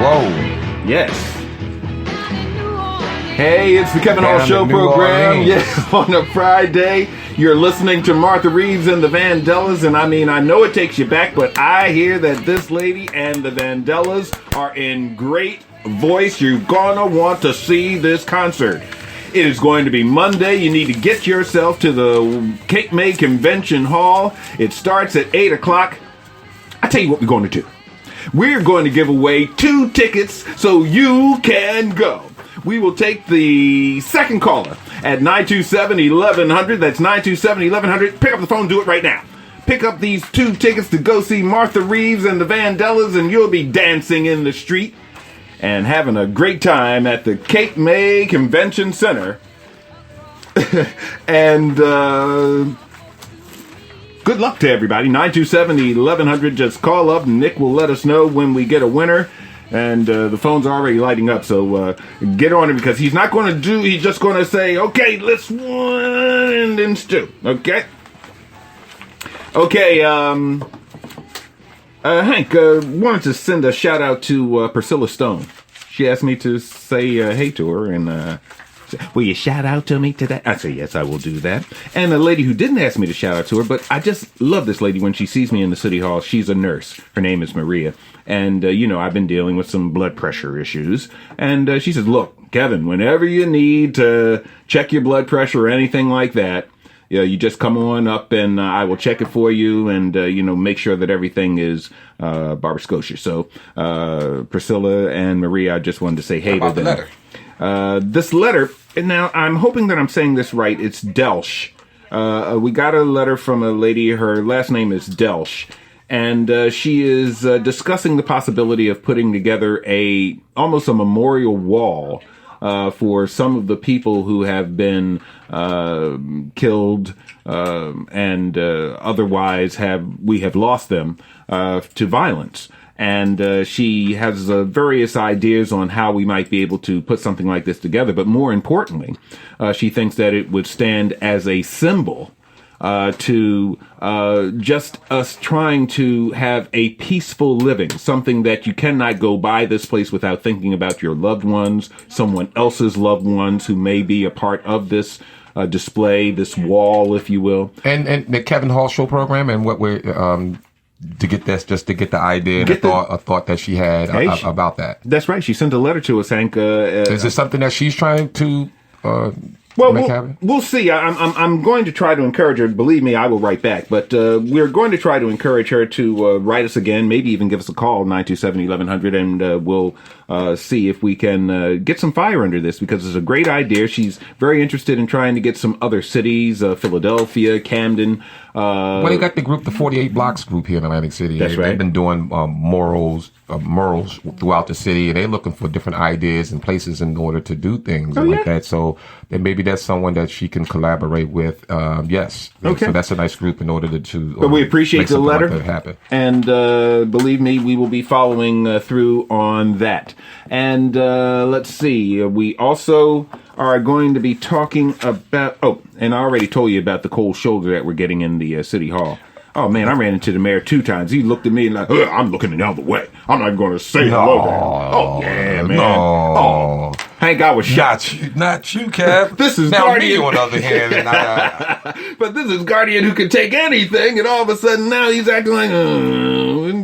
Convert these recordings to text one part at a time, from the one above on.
Whoa. Yes. Hey, it's the Kevin Hall Down Show in New program. Orleans. Yeah, on a Friday. You're listening to Martha Reeves and the Vandellas, and I mean, I know it takes you back, but I hear that this lady and the Vandellas are in great voice. You're gonna want to see this concert. It is going to be Monday. You need to get yourself to the Cape May Convention Hall. It starts at 8 o'clock. I tell you what we're going to do. We're going to give away 2 tickets so you can go. We will take the second caller at 927-1100. That's 927-1100. Pick up the phone. Do it right now. Pick up these 2 tickets to go see Martha Reeves and the Vandellas, and you'll be dancing in the street and having a great time at the Cape May Convention Center. And good luck to everybody. 927-1100. Just call up. Nick will let us know when we get a winner. And the phone's already lighting up, so get on it, because he's not going to do, he's just going to say, okay, let's one and then two. Okay? Okay, Hank, wanted to send a shout out to Priscilla Stone. She asked me to say hey to her, and will you shout out to me today? I say, yes, I will do that. And a lady who didn't ask me to shout out to her, but I just love this lady when she sees me in the city hall. She's a nurse. Her name is Maria. And, I've been dealing with some blood pressure issues. And she says, look, Kevin, whenever you need to check your blood pressure or anything like that, you just come on up and I will check it for you and, make sure that everything is Barbara Scotia. So Priscilla and Maria, I just wanted to say hey to them. Letter? This letter, and now I'm hoping that I'm saying this right, it's Delsh. We got a letter from a lady, her last name is Delsh. And she is discussing the possibility of putting together almost a memorial wall for some of the people who have been killed and otherwise we have lost them to violence. And she has various ideas on how we might be able to put something like this together. But more importantly, she thinks that it would stand as a symbol to just us trying to have a peaceful living, something that you cannot go by this place without thinking about your loved ones, someone else's loved ones who may be a part of this display, this wall, if you will. And the Kevin Hall Show program, and what we're to get this, just to get the idea and a thought that she had about that. That's right. She sent a letter to us, Hank. Is it something that she's trying to we'll see. I'm going to try to encourage her. Believe me, I will write back. But we're going to try to encourage her to write us again, maybe even give us a call, 927-1100, and we'll see if we can get some fire under this, because it's a great idea. She's very interested in trying to get some other cities, Philadelphia, Camden. Well, they got the 48 Blocks group here in Atlantic City. That's right. They've been doing murals throughout the city, and they're looking for different ideas and places in order to do things like that. So then maybe that's someone that she can collaborate with. Yes. Okay. So that's a nice group in order to. But we appreciate the letter, like that happen. And believe me, we will be following through on that. And let's see. We also are going to be talking about. Oh, and I already told you about the cold shoulder that we're getting in the city hall. Oh, man, I ran into the mayor 2 times. He looked at me and I'm looking the other way. I'm not going to say hello to him. Oh, yeah, man. No. Oh, Hank, I was shot. Not you, Kev. This is now Guardian. Me, on the other hand. But this is Guardian who can take anything, and all of a sudden now he's acting like,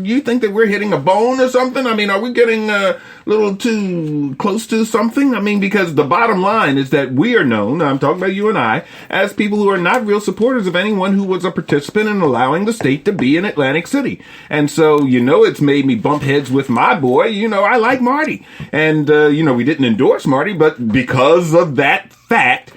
you think that we're hitting a bone or something? I mean, are we getting a little too close to something? I mean, because the bottom line is that we are known, I'm talking about you and I, as people who are not real supporters of anyone who was a participant in allowing the state to be in Atlantic City. And so, it's made me bump heads with my boy. I like Marty. And, we didn't endorse Marty, but because of that fact,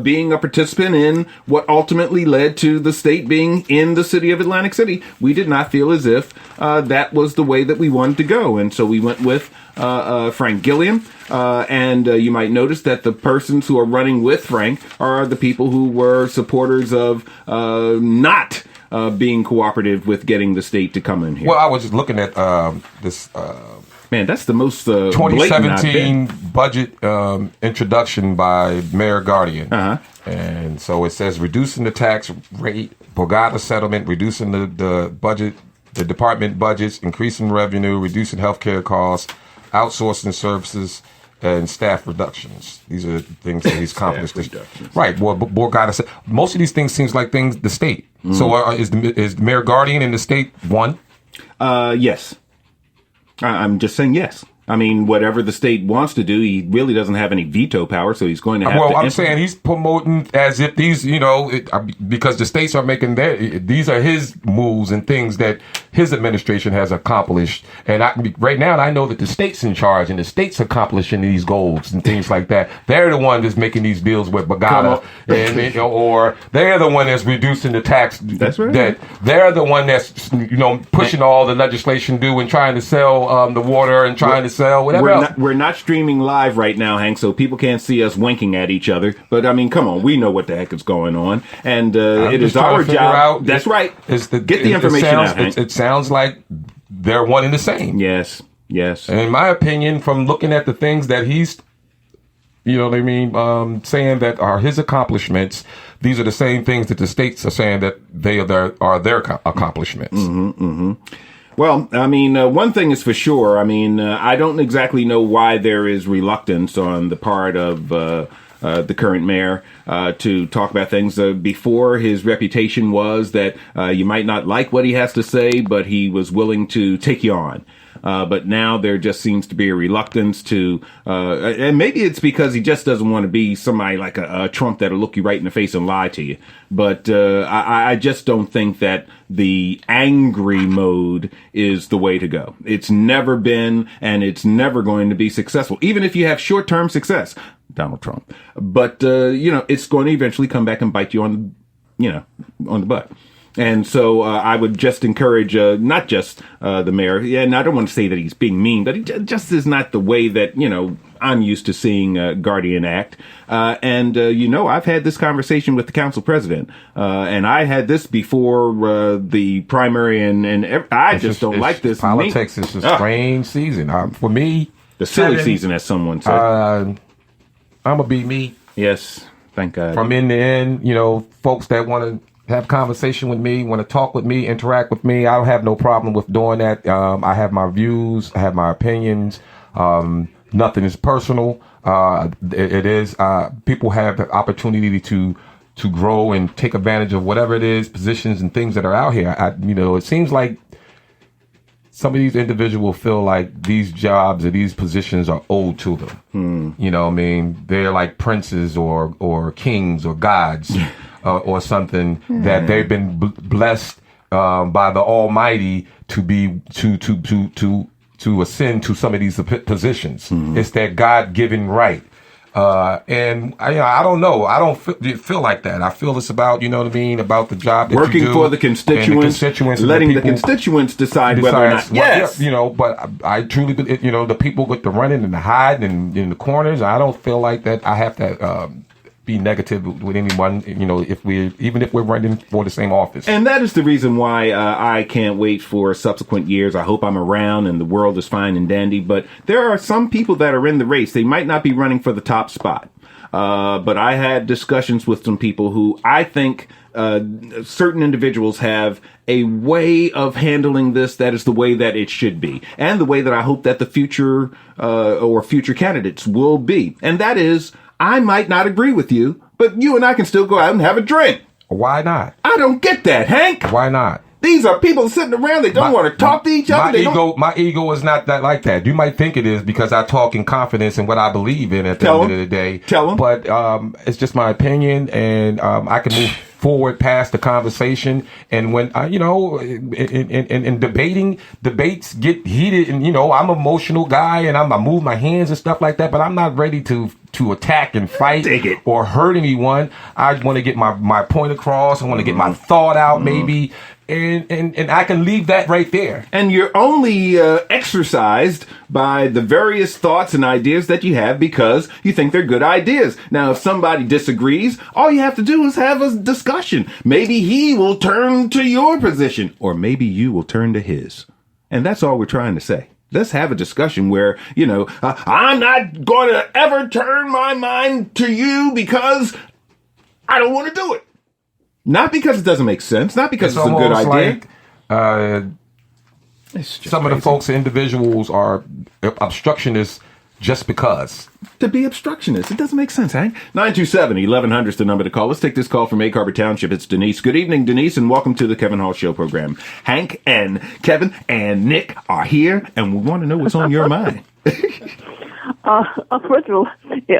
being a participant in what ultimately led to the state being in the city of Atlantic City, we did not feel as if that was the way that we wanted to go. And so we went with Frank Gilliam. And you might notice that the persons who are running with Frank are the people who were supporters of not being cooperative with getting the state to come in here. Well, I was just looking at this... Man, that's the most 2017 budget introduction by Mayor Guardian. And so it says reducing the tax rate, Borgata settlement, reducing the budget, the department budgets, increasing revenue, reducing healthcare costs, outsourcing services, and staff reductions. These are the things that he's accomplished. Reductions. Right. Well, Borgata said most of these things seems like things the state. So is the mayor guardian in the state one? Yes. I'm just saying yes. I mean, whatever the state wants to do, he really doesn't have any veto power, so he's going to have to... Well, I'm saying he's promoting as if these, because the states are making these are his moves and things that his administration has accomplished. And right now, I know that the state's in charge and the state's accomplishing these goals and things like that. They're the one that's making these deals with Borgata, or they're the one that's reducing the tax. That's right. That they're the one that's, pushing all the legislation due and trying to sell the water and trying to sell whatever we're not streaming live right now, Hank, so people can't see us winking at each other. But I mean, come on, we know what the heck is going on, and it is our job. That's right. Get the information out, Hank. It sounds like they're one and the same. Yes. And in my opinion, from looking at the things that he's, saying that are his accomplishments, these are the same things that the states are saying that are their accomplishments. Well, I mean, one thing is for sure. I mean, I don't exactly know why there is reluctance on the part of the current mayor to talk about things. Before, his reputation was that you might not like what he has to say, but he was willing to take you on. But now there just seems to be a reluctance to, and maybe it's because he just doesn't want to be somebody like a Trump that'll look you right in the face and lie to you. But I just don't think that the angry mode is the way to go. It's never been, and it's never going to be successful, even if you have short-term success, Donald Trump. But, it's going to eventually come back and bite you on the butt. And so I would just encourage not just the mayor, and I don't want to say that he's being mean, but it just is not the way that, I'm used to seeing Guardian act. I've had this conversation with the council president, and I had this before the primary, and I just don't like this. Politics is a strange season. For me, the silly season, as someone said. I'm going to be me. Yes, thank God. From end to end, folks that want to have conversation with me, want to talk with me, interact with me. I don't have no problem with doing that. I have my views. I have my opinions. Nothing is personal. It is. People have the opportunity to grow and take advantage of whatever it is, positions and things that are out here. It seems like some of these individuals feel like these jobs or these positions are owed to them. They're like princes or kings or gods. Or something that they've been blessed by the Almighty to be to ascend to some of these positions. It's that God-given right, and I don't know. I don't feel like that. I feel it's about about the job that working you do for the constituents, letting the constituents decide whether or not. Yes, but I truly believe the people with the running and the hiding and in the corners. I don't feel like that. I have to. Be negative with anyone, even if we're running for the same office. And that is the reason why I can't wait for subsequent years. I hope I'm around and the world is fine and dandy. But there are some people that are in the race. They might not be running for the top spot. But I had discussions with some people who I think certain individuals have a way of handling this that is the way that it should be. And the way that I hope that the future or future candidates will be. And that is, I might not agree with you, but you and I can still go out and have a drink. Why not? I don't get that, Hank. Why not? These are people sitting around. They don't want to talk to each other. My ego is not that like that. You might think it is because I talk in confidence in what I believe in at the end of the day. Tell them. But it's just my opinion, and I can move forward past the conversation. And when in debates get heated, and I'm an emotional guy, and I move my hands and stuff like that. But I'm not ready to attack and fight or hurt anyone. I want to get my point across. I want to get my thought out, maybe. And I can leave that right there. And you're only exercised by the various thoughts and ideas that you have because you think they're good ideas. Now, if somebody disagrees, all you have to do is have a discussion. Maybe he will turn to your position, or maybe you will turn to his. And that's all we're trying to say. Let's have a discussion where, I'm not going to ever turn my mind to you because I don't want to do it. Not because it doesn't make sense. Not because it's a good idea. Like, It's just some of the crazy. folks, individuals, are obstructionists just because. To be obstructionist. It doesn't make sense, Hank. 927-1100 is the number to call. Let's take this call from Egg Harbor Township. It's Denise. Good evening, Denise, and welcome to the Kevin Hall Show program. Hank and Kevin and Nick are here, and we want to know what's on your mind. First of all,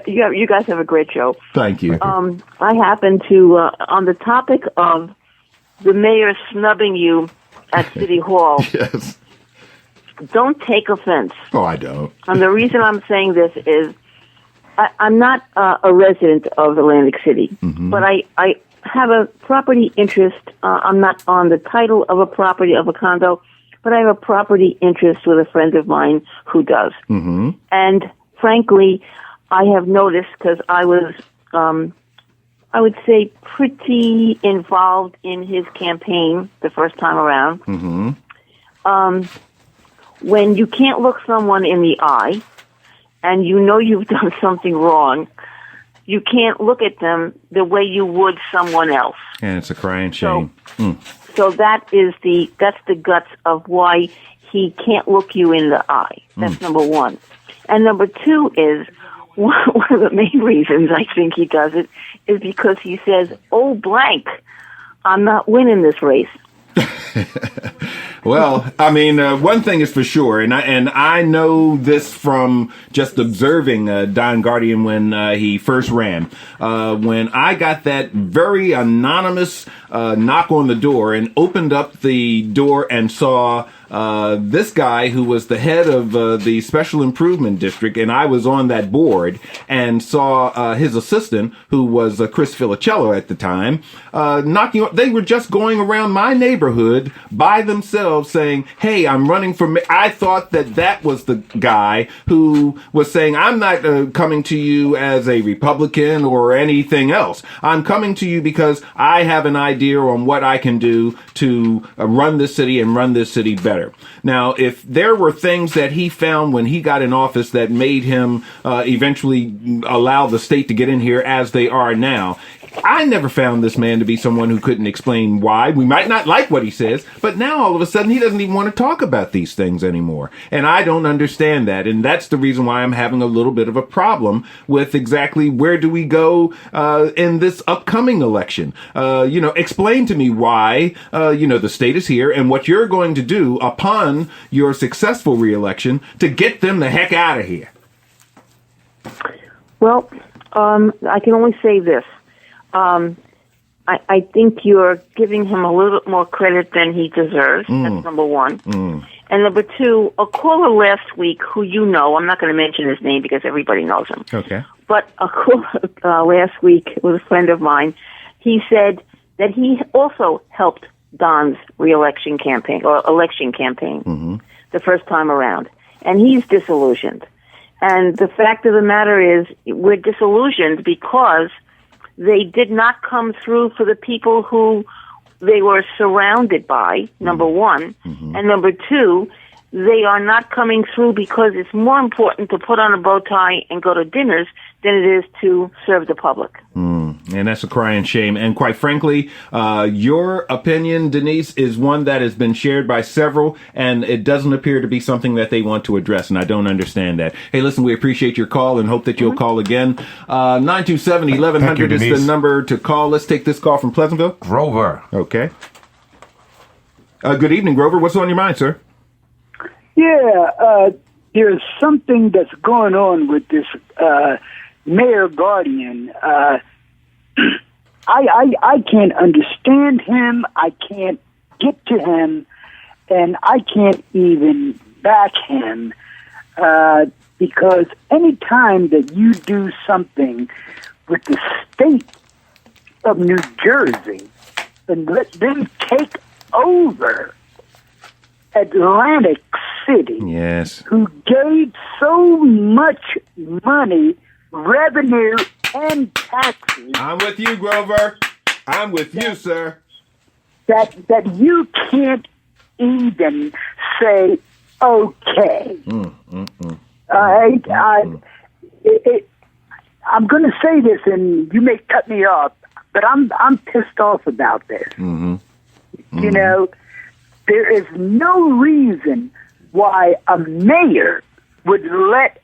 you guys have a great show. Thank you. I happen to, on the topic of the mayor snubbing you at City Hall, Yes. don't take offense. Oh, I don't. And the reason I'm saying this is I'm not a resident of Atlantic City, but I have a property interest. I'm not on the title of a property of a condo, but I have a property interest with a friend of mine who does. Mm-hmm. And frankly, I have noticed, because I was, I would say, pretty involved in his campaign the first time around. Mm-hmm. When you can't look someone in the eye and you know you've done something wrong, you can't look at them the way you would someone else. And it's a crying shame. So that's the guts of why he can't look you in the eye. That's number one. And number two is, one of the main reasons I think he does it is because he says, "Oh, blank, I'm not winning this race." Well, I mean, one thing is for sure, and I know this from just observing Don Guardian when he first ran. When I got that very anonymous knock on the door and opened up the door and saw this guy who was the head of the Special Improvement District, and I was on that board, and saw his assistant, who was Chris Filicello at the time, knocking on. They were just going around my neighborhood by themselves saying, "Hey, I'm running for mayor." I thought that was the guy who was saying, "I'm not coming to you as a Republican or anything else. I'm coming to you because I have an idea on what I can do to run this city and run this city better." Now, if there were things that he found when he got in office that made him eventually allow the state to get in here as they are now, I never found this man to be someone who couldn't explain why. We might not like what he says, but now all of a sudden he doesn't even want to talk about these things anymore. And I don't understand that. And that's the reason why I'm having a little bit of a problem with exactly where do we go in this upcoming election. Explain to me why, the state is here and what you're going to do upon your successful reelection to get them the heck out of here. Well, I can only say this. I think you're giving him a little bit more credit than he deserves. That's number one. And number two, a caller last week who you know, I'm not going to mention his name because everybody knows him. Okay. But a caller last week was a friend of mine. He said that he also helped Don's reelection campaign or election campaign the first time around. And he's disillusioned. And the fact of the matter is we're disillusioned because they did not come through for the people who they were surrounded by, number one. And number two, they are not coming through because it's more important to put on a bow tie and go to dinners than it is to serve the public. And that's a crying shame. And quite frankly, your opinion, Denise, is one that has been shared by several, and it doesn't appear to be something that they want to address, and I don't understand that. Hey, listen, we appreciate your call and hope that you'll call again. 927-1100 is the number to call. Let's take this call from Pleasantville. Grover. Okay. Good evening, Grover. What's on your mind, sir? Yeah, there's something that's going on with this Mayor Guardian. I can't understand him. I can't get to him, and I can't even back him because any time that you do something with the state of New Jersey and let them take over Atlantic City, Yes. who gave so much money, revenue, and taxes I'm with you, Grover. I'm with you, sir. that you can't even say okay. I'm going to say this, and you may cut me off, but I'm pissed off about this. You know, there is no reason why a mayor would let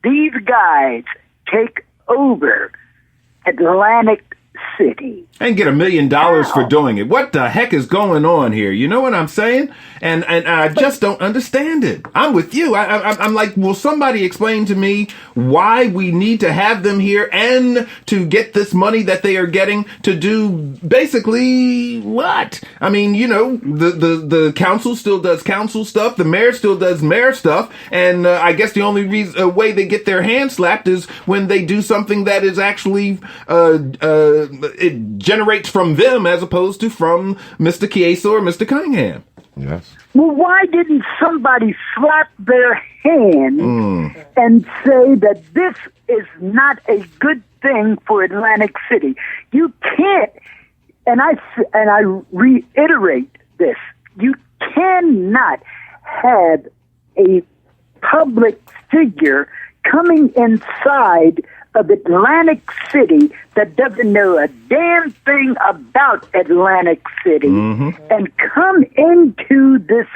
these guys take over Atlantic City. And get $1 million for doing it. What the heck is going on here? You know what I'm saying? And I just don't understand it. I'm with you. I'm like, will somebody explain to me why we need to have them here and to get this money that they are getting to do basically what? I mean, you know, the council still does council stuff. The mayor still does mayor stuff. And I guess the only way they get their hand slapped is when they do something that is actually it generates from them as opposed to from Mr. Chiesa or Mr. Cunningham. Yes. Well, why didn't somebody slap their hand and say that this is not a good thing for Atlantic City? You can't, and I reiterate this, you cannot have a public figure coming inside of Atlantic City that doesn't know a damn thing about Atlantic City and come into this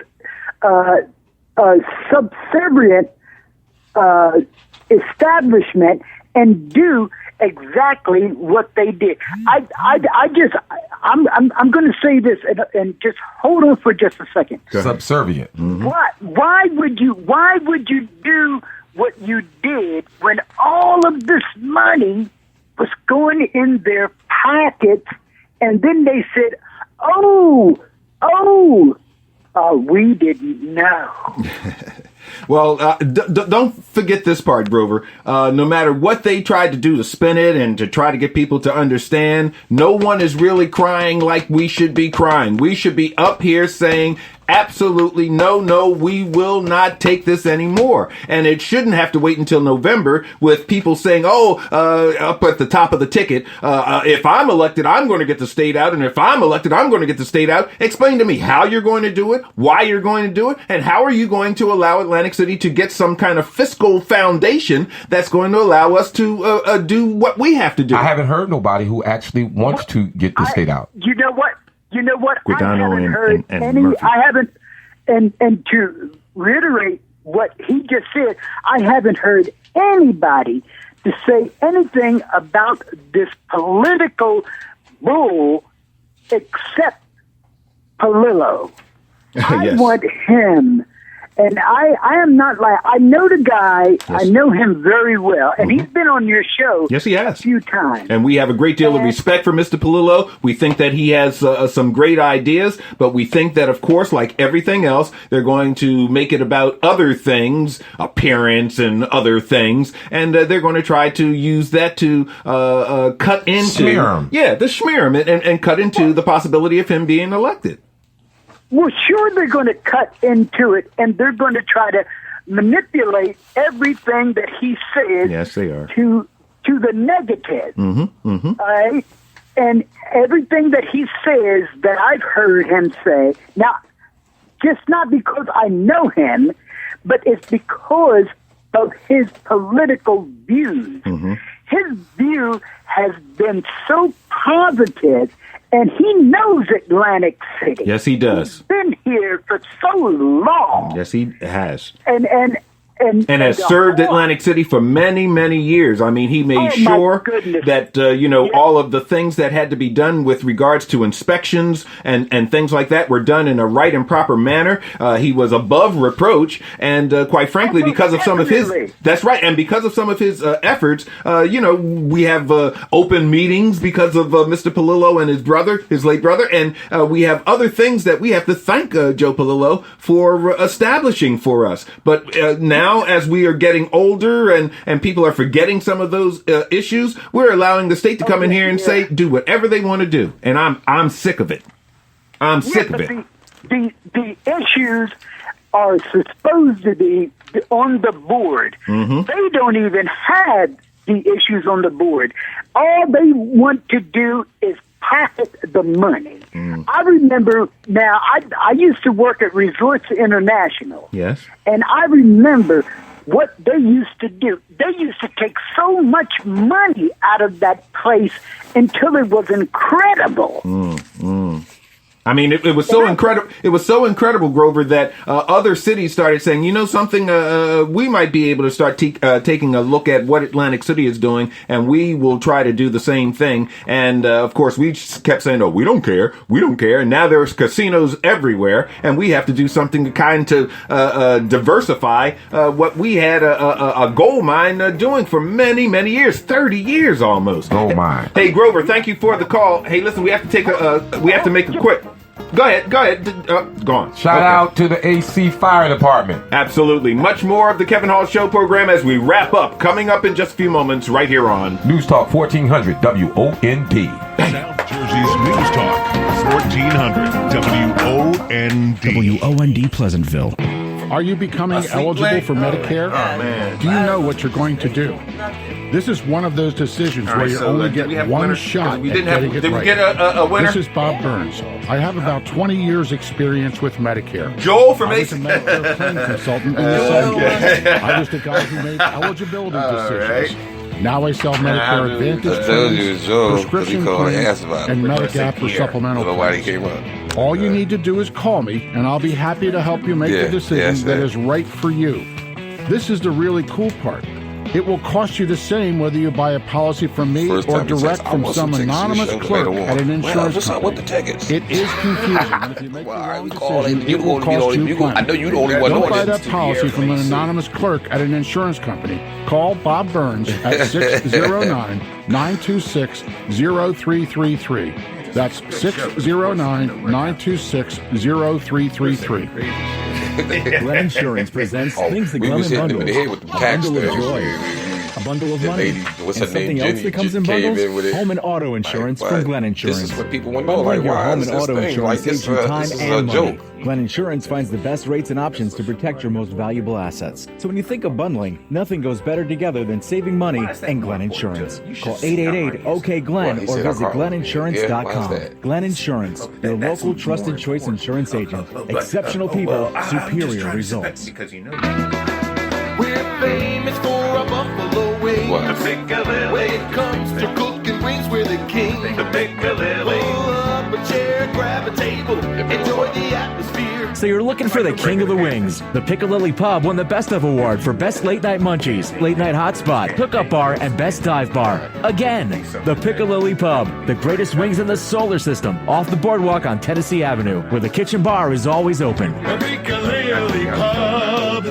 subservient establishment and do exactly what they did. I'm going to say this and just hold on for just a second. Subservient. Why would you do what you did when all of this money was going in their pockets, and then they said, we didn't know. Well, don't forget this part, Grover. No matter what they tried to do to spin it and to try to get people to understand, no one is really crying like we should be crying. We should be up here saying, absolutely no, we will not take this anymore. And it shouldn't have to wait until November with people saying, up at the top of the ticket, if I'm elected, I'm going to get the state out. And if I'm elected, I'm going to get the state out. Explain to me how you're going to do it, why you're going to do it, and how are you going to allow Atlantic City to get some kind of fiscal foundation that's going to allow us to do what we have to do. I haven't heard nobody who actually wants to get the state out. You know what? Guadagno I haven't heard and any. Murphy. I haven't, and to reiterate what he just said, I haven't heard anybody to say anything about this political bull except Palillo. I Yes. want him. And I am not like, I know the guy, Yes. I know him very well, and he's been on your show Yes, he has. a few times. And we have a great deal of respect for Mr. Palillo. We think that he has some great ideas, but we think that, of course, like everything else, they're going to make it about other things, appearance and other things, and they're going to try to use that to cut into... Smear him. Yeah, to smear him and cut into the possibility of him being elected. Well, sure, they're going to cut into it, and they're going to try to manipulate everything that he says Yes, they are. to the negative. All right? And everything that he says that I've heard him say, now, just not because I know him, but it's because of his political views. His view has been so positive, and he knows Atlantic City. Yes, he does. He's been here for so long. Yes, he has. And has served Atlantic City for many, many years. I mean, he made Oh, my sure goodness. that, all of the things that had to be done with regards to inspections and things like that were done in a right and proper manner. He was above reproach. And quite frankly, because of some of his... Definitely. That's right. And because of some of his efforts, we have open meetings because of Mr. Palillo and his late brother. And we have other things that we have to thank Joe Palillo for establishing for us. But now, as we are getting older and people are forgetting some of those issues, we're allowing the state to come in here and say, do whatever they want to do. And I'm sick of it. I'm sick of it. The issues are supposed to be on the board. They don't even have the issues on the board. All they want to do is pocket the money. I remember now, I used to work at Resorts International. Yes. And I remember what they used to do. They used to take so much money out of that place until it was incredible. I mean, it was so incredible. It was so incredible, Grover, that other cities started saying, you know, something. We might be able to start taking a look at what Atlantic City is doing, and we will try to do the same thing. And of course, we just kept saying, "Oh, we don't care. We don't care." And now there's casinos everywhere, and we have to do something to kind of diversify what we had a gold mine doing for many, many years, 30 years almost. Gold mine. Hey, Grover, thank you for the call. Hey, listen, we have to take we have to make a quick. Go ahead. Go on. Shout out to the AC Fire Department. Absolutely. Much more of the Kevin Hall Show program as we wrap up. Coming up in just a few moments right here on News Talk 1400 WOND. South Jersey's News Talk 1400 WOND. WOND Pleasantville. Are you becoming eligible for Medicare? Oh, man. Do you know what you're going to do? This is one of those decisions where you only get one shot at getting it Did we right. get a winner? This is Bob Burns. I have about 20 years experience with Medicare. Joel from I was a AC. Medicare claim consultant in the 70s. I was the guy who made eligibility decisions. Now I sell Medicare Advantage plans, prescription plans, and Medigap for supplemental plans. All you need to do is call me, and I'll be happy to help you make the decision that is right for you. This is the really cool part. It will cost you the same whether you buy a policy from me or direct from some anonymous clerk at an insurance company. It is confusing. If you make the wrong decision, it will cost you plenty. I know you the only one. Don't buy that policy from an anonymous clerk at an insurance company. Call Bob Burns at 609-926-0333. That's 609-926-0333. Glen Insurance presents things that come in bundles. A bundle of joy, a bundle of money, and something else that comes in bundles. Home and auto insurance from Glen Insurance. This is what people want to know. Bundling your Why home is and this auto thing insurance like this? saves you time This is a and money. joke. Glen Insurance finds the best rates and options to protect your most valuable assets. So when you think of bundling, nothing goes better together than saving money and Glen Insurance. Call 888-OK-GLEN or visit GlenInsurance.com. Glen Insurance, your local trusted choice insurance agent. Exceptional people, superior results. Because you know. We're famous for a buffalo wing. What? The Piccalilli. When it comes to cooking wings, we're the king. The Piccalilli. Pull up a chair, grab a table, enjoy the atmosphere. So you're looking for the king of the wings. The Piccalilli Pub won the Best of Award for Best Late Night Munchies, Late Night Hotspot, Hookup Bar, and Best Dive Bar. Again, the Piccalilli Pub, the greatest wings in the solar system, off the boardwalk on Tennessee Avenue, where the kitchen bar is always open. The Piccalilli Pub.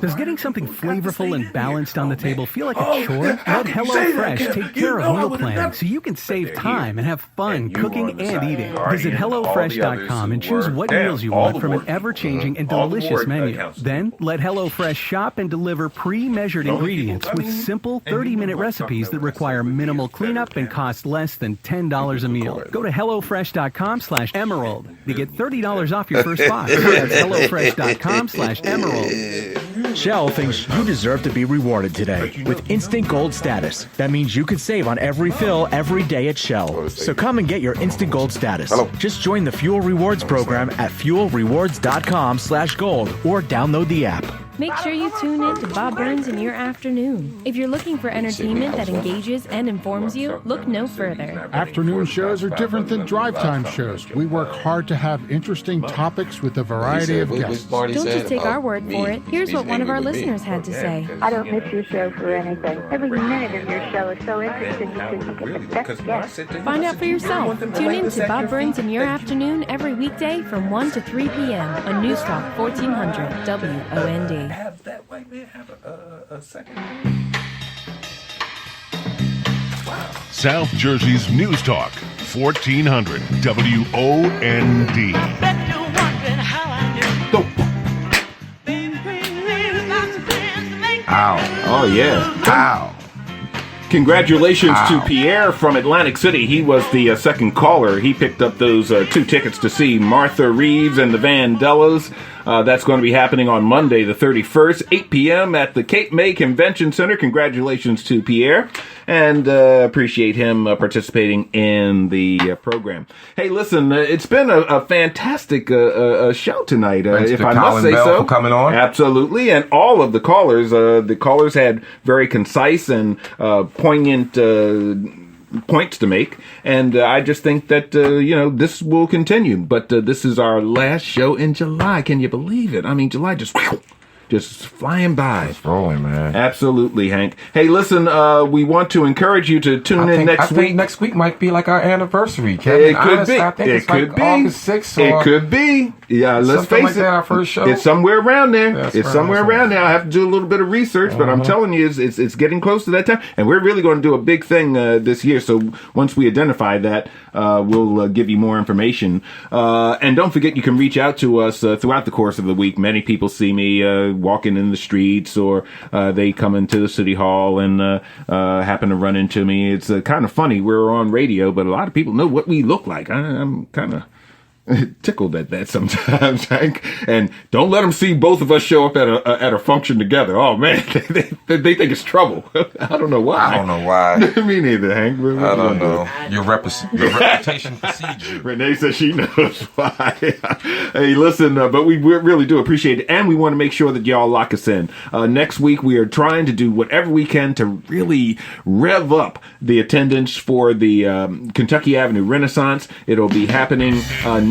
Does getting something flavorful and balanced on the table feel like a chore? Let HelloFresh take care of meal planning so you can save time and have fun cooking and eating. Visit HelloFresh.com and choose what meals you want from an ever-changing and delicious menu. Then let HelloFresh shop and deliver pre-measured ingredients with simple 30-minute recipes that require minimal cleanup and cost less than $10 a meal. Go to HelloFresh.com/Emerald to get $30 off your first box. That's HelloFresh.com/Emerald. Shell thinks you deserve to be rewarded today with instant gold status. That means you can save on every fill every day at Shell. So come and get your instant gold status. Just join the Fuel Rewards program at fuelrewards.com/gold or download the app. Make sure you tune in to Bob Burns in your afternoon. If you're looking for entertainment that engages and informs you, look no further. Afternoon shows are different than drive time shows. We work hard to have interesting topics with a variety of guests. Don't just take our word for it. Here's what one of our listeners had to say. I don't miss your show for anything. Every minute of your show is so interesting because you get the best guests. Find out for yourself. Tune in to Bob Burns in your afternoon every weekday from 1 to 3 p.m. on News Talk 1400 WOND. Have that white man have a second. South Jersey's News Talk 1400 WOND. Ow. Oh, yeah. Ow. Congratulations to Pierre from Atlantic City. He was the second caller. He picked up those 2 tickets to see Martha Reeves and the Vandellas. That's going to be happening on Monday, the 31st, 8 p.m. at the Cape May Convention Center. Congratulations to Pierre, and appreciate him participating in the program. Hey, listen, it's been a fantastic show tonight, if I must say so. For coming on. Absolutely, and all of the callers had very concise and poignant points to make, and I just think that this will continue. But this is our last show in July. Can you believe it? I mean, July just flying by. It's rolling, man. Absolutely, Hank. Hey, listen, we want to encourage you to tune in next week. I think next week might be like our anniversary, Kevin. It could be. I think It it's could like be. August 6th. It could be. Yeah, let's face like it. that, our first show. It's somewhere around there. That's It's right, somewhere that's right. around there. I have to do a little bit of research, but I'm telling you, it's getting close to that time, and we're really going to do a big thing this year. So once we identify that, we'll give you more information. And don't forget, you can reach out to us throughout the course of the week. Many people see me walking in the streets, or they come into the city hall and happen to run into me. It's kind of funny. We're on radio, but a lot of people know what we look like. I'm kind of tickled at that sometimes, Hank. And don't let them see both of us show up at a function together. Oh man, they think it's trouble. I don't know why. I don't know why. Me neither, Hank. I don't know. Your reputation precedes you. Renee says she knows why. Hey, listen, but we really do appreciate it, and we want to make sure that y'all lock us in. Next week, we are trying to do whatever we can to really rev up the attendance for the Kentucky Avenue Renaissance. It'll be happening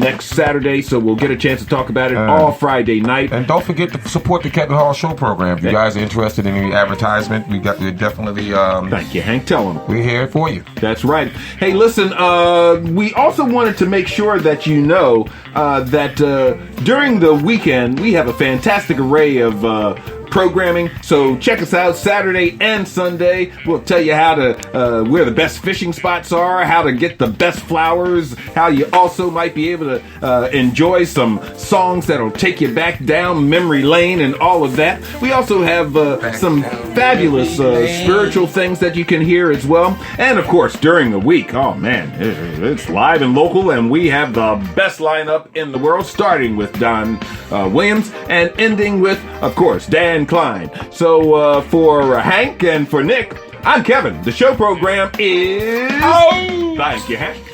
next Saturday, so we'll get a chance to talk about it all Friday night. And don't forget to support the Kevin Hall Show program. If you guys are interested in any advertisement, we're definitely... Thank you, Hank. Tell them. We're here for you. That's right. Hey, listen, we also wanted to make sure that you know that during the weekend, we have a fantastic array of programming. So check us out Saturday and Sunday. We'll tell you how to where the best fishing spots are, how to get the best flowers, how you also might be able to enjoy some songs that'll take you back down memory lane and all of that. We also have some fabulous spiritual things that you can hear as well. And of course, during the week, oh man, it's live and local, and we have the best lineup in the world, starting with Don Williams and ending with, of course, Dan Klein. So for Hank and for Nick, I'm Kevin. The show program is... Thank you, Hank.